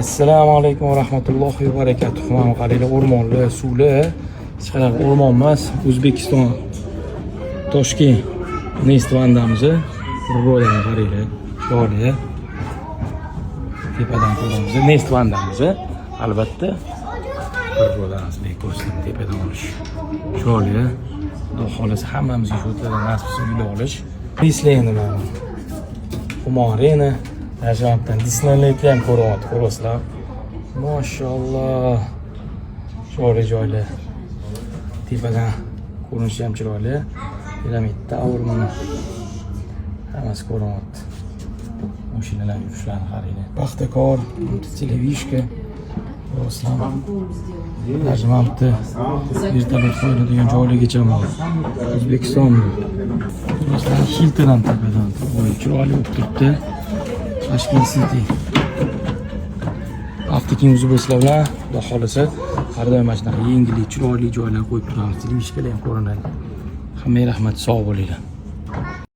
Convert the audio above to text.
Assalomu alaykum va rahmatullohi va barakatuh. Mana qaranglar, o'rmonli, suvli, hech qanaqa o'rmon emas, O'zbekiston Toshkent Nest vandamiz. Ro'ydan qaranglar, chiroyli. Tepadan ko'ramiz. Nest vandamiz, albatta. Ro'ydan asli ko'rsam tepadan olish. Chiroyli. Xudo xolasa hammamizga shu yerdan nasib qilib olish. Disneyni mana. Xumorini Ajabdan Disneylandni ham ko'ryapti, ko'rasizlar. Mashalloh. Chiroyli joylar. Tepadan ko'rinishi ham chiroyli. Piramidda o'rmon. Hammasi ko'ryapti. Mashinalar yurishlarini qaranglar. Paxtakor, televizorga. Ko'rasizlar. Ajabda vertolyot qo'yiladigan joylargacha bor. O'zbekiston. Ko'rasizlar, Hilton ham tepadan. Chiroyli bo'lib turibdi. Tashkent City. Haftaning o'zi bo'lsa bilan, xudo xolasa, har doim mana shunaqa yengillik, chiroyli joylar qo'yib turamiz. Televizorga ham ko'rinadi. Hammaga rahmat, sog' bo'linglar.